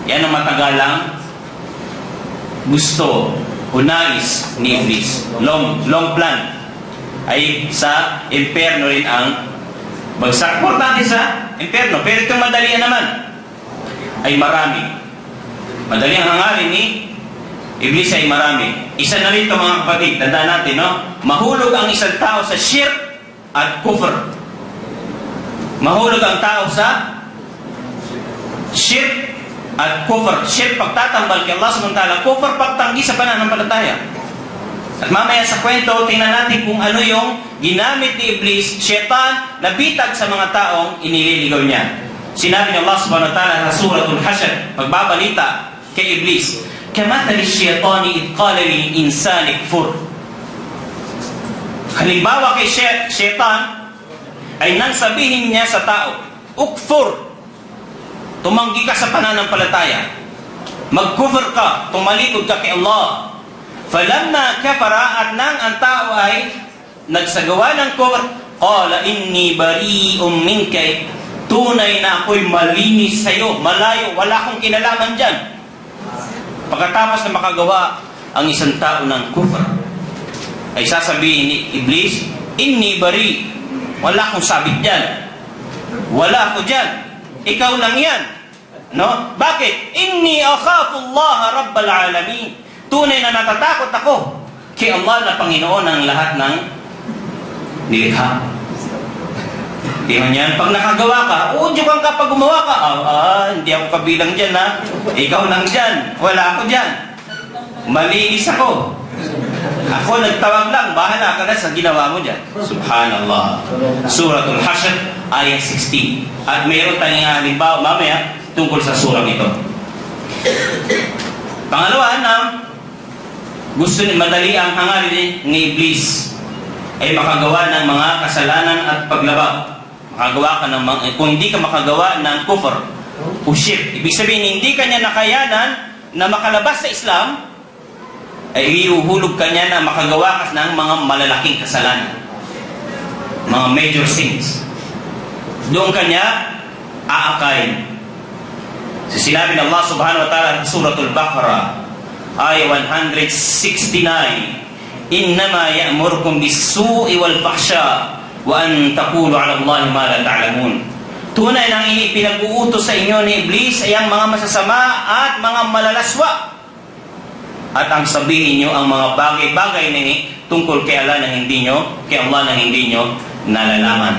Yan ang matagalang gusto o nais ni Iblis. Long plan ay sa impyerno rin ang bagsak. Importante sa impyerno. Pero itong madalian naman ay marami. Madali ang hangarin ni Iblis ay marami. Isa na rin ito mga kapatid. Tandaan natin, no? Mahulog ang isang tao sa shirk at kufr. Mahulog ang tao sa shirk at kufr. Shirk, pagtatambal kay Allah subhanahu wa ta'ala. Kufr, pagtanggi sa pananampalataya. At mamaya sa kwento, tingnan natin kung ano yung ginamit ni Iblis, syaitan, na bitag sa mga taong inililigaw niya. Sinabi ni Allah subhanahu wa ta'ala sa suratul Hashr, pagbabalita kay Iblis, kamathali syaitani idh qala lil insani kfur. Halimbawa kay syaitan ay nang sabihin niya sa tao, ukfur, tumanggi ka sa pananampalataya, mag-kufr ka, tumalikod ka kay Allah. Falamma kafara, at nang ang tao ay nagsagawa ng kufr, qala inni bari'um minka, tunay na ako'y malinis sa'yo, malayo, wala akong kinalaman dyan. Pagkatapos na makagawa ang isang tao ng kufr, ay sasabihin ni Iblis, inni bari, wala akong sabit dyan, wala ako dyan, ikaw lang yan, no? Bakit? Inni akhafu Allah Rabbal Alamin, tunay na natatakot ako kay Allah na Panginoon ng lahat ng nilikha. Di man yan, pag nakagawa ka, udyukan ka pag gumawa ka, hindi ako kabilang dyan, ha? Ikaw lang dyan, wala ako dyan, malinis ako. Ako nagtawag lang, bahala ka na sa ginawa mo dyan. Subhanallah. Suratul Hashr, ayat 16. At mayroon tayong halimbawa mamaya tungkol sa surang ito. Pangalawa na gusto ni madali ang hangarin ni Iblis ay makagawa ng mga kasalanan at paglabag. Makagawa ka ng mga, kung hindi ka makagawa ng kufr o shirk, ibig sabihin hindi ka niya nakayanan na makalabas sa Islam, ay iuhulog ka niya na makagawa ka ng mga malalaking kasalanan, mga major sins. Doon ka niya aakayin. So, sinabi ng Allah subhanahu wa ta'ala sa suratul Baqarah, ay 169, innama ya'murukum bis-su'i wal-fahsya wa an taqulu 'ala Allahi ma la ta'lamun. Tunay nang pinag-uutos sa inyo ni Iblis ay ang mga masasama at mga malalaswa, at ang sabihin nyo ang mga bagay-bagay na tungkol kay Allah na hindi nyo nalalaman.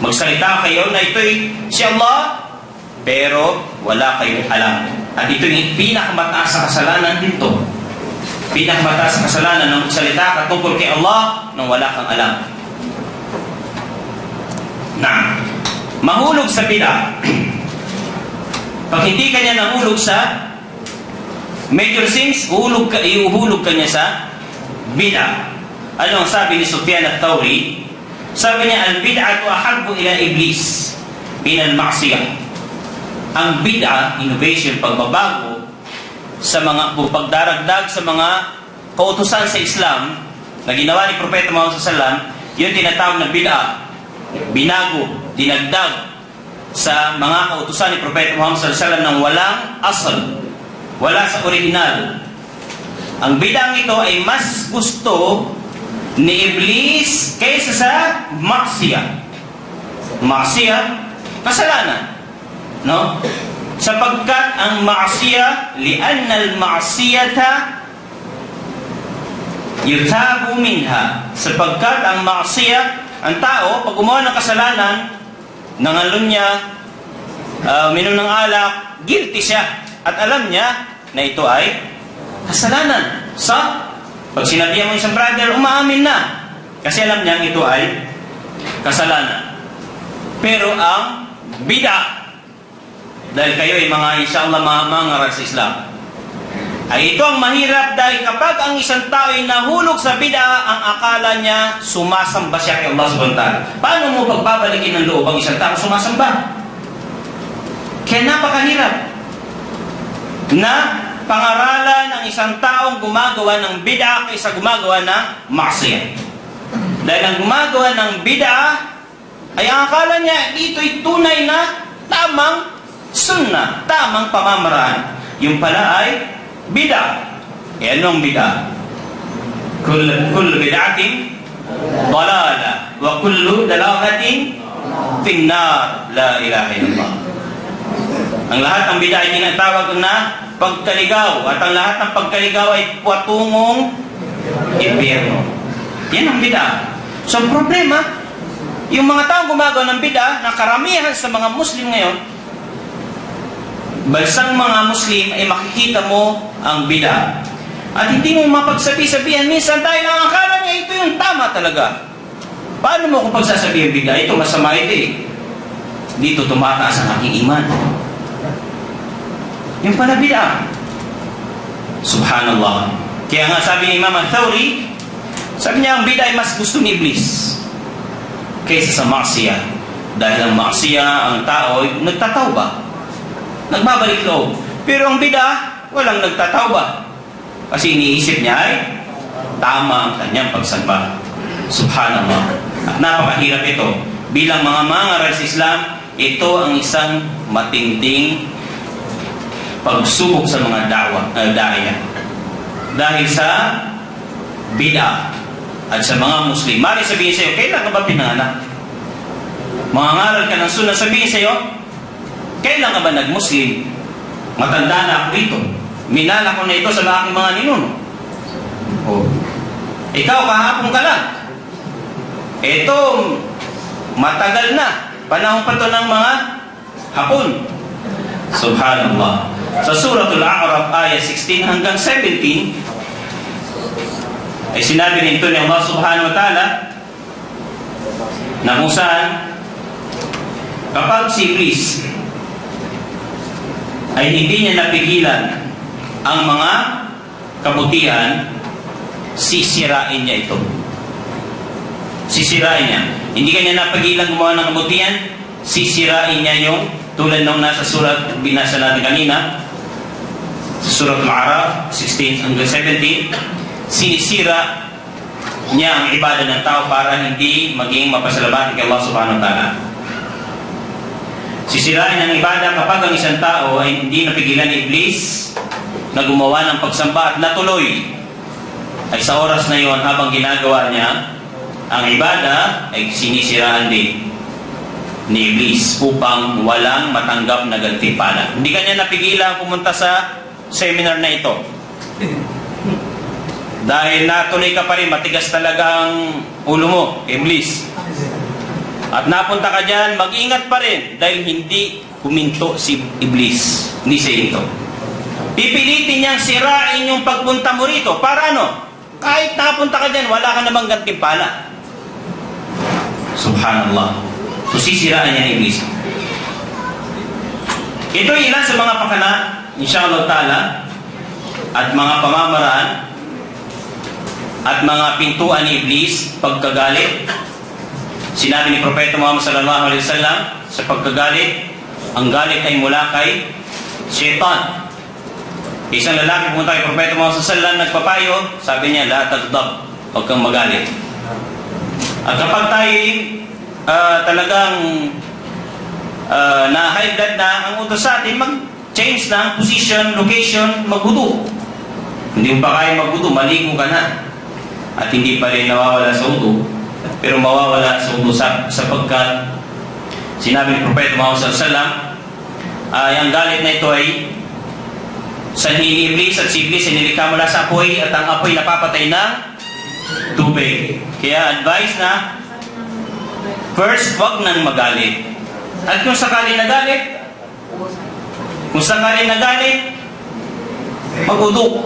Magsalita kayo na ito'y si Allah, pero wala kayong alam. At ito yung pinakamataas sa kasalanan dito. Pinakamataas sa kasalanan ng magsalita ka tungkol kay Allah nang wala kang alam. Na mahulog sa bid'ah. Pag hindi ka niya nahulog sa major sins, iuhulog ka niya sa bid'ah. Ano ang sabi ni Sufyan al-Thawri? Sabi niya, al-bid'atu ahabbu ila iblis min al-ma'siyah. Ang bid'ah, innovation, pagbabago sa mga pagdaragdag sa mga kautusan sa Islam na ginawa ni Propeta Muhammad sallallahu alaihi wasallam, yun tinatawag na bid'ah. Binago, dinagdag sa mga kautusan ni Propeta Muhammad sallallahu alaihi wasallam nang walang asal, wala sa original. Ang bid'ah ito ay mas gusto ni Iblis kaysa sa maksiyah. Maksiyah, kasalanan, no? Sapagkat ang maksiyah, li'anna al-maksiyata yutabu minha. Sapagkat ang maksiyah, ang tao, pag gumawa ng kasalanan, nangalun niya, minom ng alak, guilty siya. At alam niya na ito ay kasalanan. Pag sinabihan mo isang brother, umaamin na. Kasi alam niya ito ay kasalanan. Pero ang bid'ah, dahil kayo ay mga inshallah mangaral sa Islam, ay ito ang mahirap dahil kapag ang isang tao ay nahulog sa bid'ah, ang akala niya sumasamba siya kay Allah subhanahu wa ta'ala. Paano mo pagbabalikin ng loob ang isang tao sumasamba? Kaya napakahirap na pangaralan ang isang taong gumagawa ng bid'ah kaysa gumagawa ng maksiyah. Dahil ang gumagawa ng bid'ah ay ang akala niya dito'y tunay na tamang sunnah, tamang pamamaraan. Yung pala ay bid'ah. Eh anong bid'ah? Kullu bid'atin dalala wa kullu dalalatin finnar. La ilaha illallah. Ang lahat ng bid'ah ay tinatawag na pagkaligaw, at ang lahat ng pagkaligaw ay patungong impyerno. Yan ang bid'ah. So ang problema, yung mga taong gumagawa ng bid'ah, na karamihan sa mga Muslim ngayon, balsang mga Muslim, ay makikita mo ang bid'ah. At hindi mo mapagsabi-sabihan, minsan tayo nang akala niya ito yung tama talaga. Paano mo kung pagsasabihin bid'ah? Ito masama ito eh. Dito tumataas ang aking iman. Yung pala bid'ah. Subhanallah. Kaya nga sabi ni Imam Al-Thawri, sabi niya ang bid'ah ay mas gusto ni Iblis kaysa sa maksiyah. Dahil ang maksiyah, ang tao ay nagtatawba, nagbabalik loob. Pero ang bid'ah, walang nagtatawba. Kasi iniisip niya ay tama ang kanyang pagsamba. Subhanallah. At napakahirap ito. Bilang mga mangaral sa Islam, ito ang isang matinding pagsubok sa mga da'aya. Dahil sa bid'ah at sa mga Muslim. Mari sabihin sa iyo, kailan ka ba pinanganak? Mangangaral ka ng sunnah, sabihin sa iyo, kailan ka ba nag-Muslim? Matanda na ako dito. Minana ko na ito sa aking mga ninuno. Oh. Ikaw, kahapon ka lang. Ito, matagal na. Panahon pa ito ng mga hapon. Subhanallah. Sa Suratul A'raf, ayah 16 hanggang 17, ay sinabi nito ni Allah subhanahu wa ta'ala na kung saan kapag si Iblis ay hindi niya napigilan ang mga kabutihan, sisirain niya ito. Sisirain niya. Hindi kanya napigilan gumawa ng kabutihan, sisirain niya yung tulad nung nasa surat binasa natin kanina, sa Surat Al-A'raf 16 hanggang 17, sinisira niya ang ibadah ng tao para hindi maging mapasalamatan kay Allah subhanahu wa ta'ala. Sisirain ang ibadah kapag ang isang tao ay hindi napigilan ni Iblis na gumawa ng pagsamba at natuloy ay sa oras na yon habang ginagawa niya ang ibadah ay sinisiraan din ni Iblis upang walang matanggap na gantimpala. Hindi kanya napigilan pumunta sa seminar na ito. Dahil natuloy ka pa rin, matigas talaga ang ulo mo, Iblis. At napunta ka dyan, mag-ingat pa rin dahil hindi huminto si Iblis. Hindi siya hinto. Pipilitin niyang sirain yung pagpunta mo rito. Para ano? Kahit napunta ka dyan, wala ka namang gantimpala. Subhanallah. So sisiraan niya ni Iblis. Ito ilan sa mga pakana, insyaAllah ta'ala, at mga pamamaraan, at mga pintuan ni Iblis, pagkagalit. Sinabi ni Propeta Muhammad sallallahu alaihi wasallam, sa pagkagalit, ang galit ay mula kay Shaitan. Isang lalaki pumunta kay Propeta Muhammad sallallahu alaihi wasallam, nagpapayo, sabi niya, la taghdab, huwag kang magalit. At kapag tayo talagang na high blood na, ang utos sa atin, mag-change na ang position, location, magwudu. Hindi mo pa kaya magwudu, maligo ka na. At hindi pa rin nawawala sa wudu, pero mawawala sa wudu sapagkat sinabi ni Propeta Muhammad sallallahu alaihi wasallam, ang galit na ito ay sanhi ni Iblis, at si Iblis ay nilikha mula sa apoy, at ang apoy napapatay ng tubig. Kaya advice na first, wag nang magalit. At kung sakali nagalit, magwudu.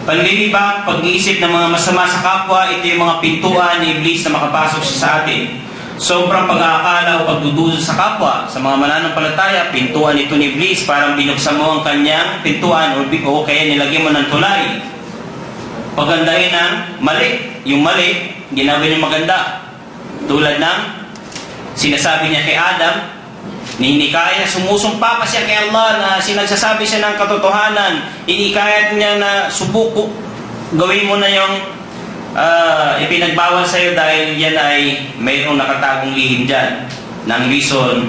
Panlilibak, pag-iisip ng mga masama sa kapwa, ito yung mga pintuan ni Iblis na makapasok siya sa atin. Sobrang pag-aakala o pagdudusa sa kapwa, sa mga mananampalataya, pintuan ito ni Iblis, parang binuksan mo ang kanyang pintuan o kaya nilagyan mo ng tulay. Pagandahin ng mali. Yung mali, ginawin yung maganda. Tulad ng sinasabi niya kay Adam, hinikayat, sumusumpa pa siya kay Allah na sinagsasabi siya ng katotohanan. Hinikayat niya na subuko, gawin mo na yung ipinagbawal sa'yo dahil yan ay mayroong nakatagong lihim dyan. na ang reason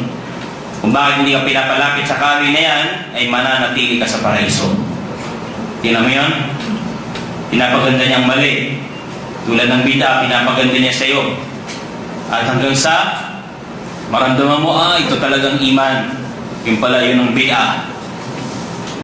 kung bakit hindi ka pinapalapit sa kahoy na yan ay mananatili ka sa paraiso. Tingnan mo yun? Pinapaganda niyang mali. Tulad ng bida, pinapaganda niya sa iyo. At hanggang sa maramdaman mo, ito talagang iman. Yung pala yun ang bida.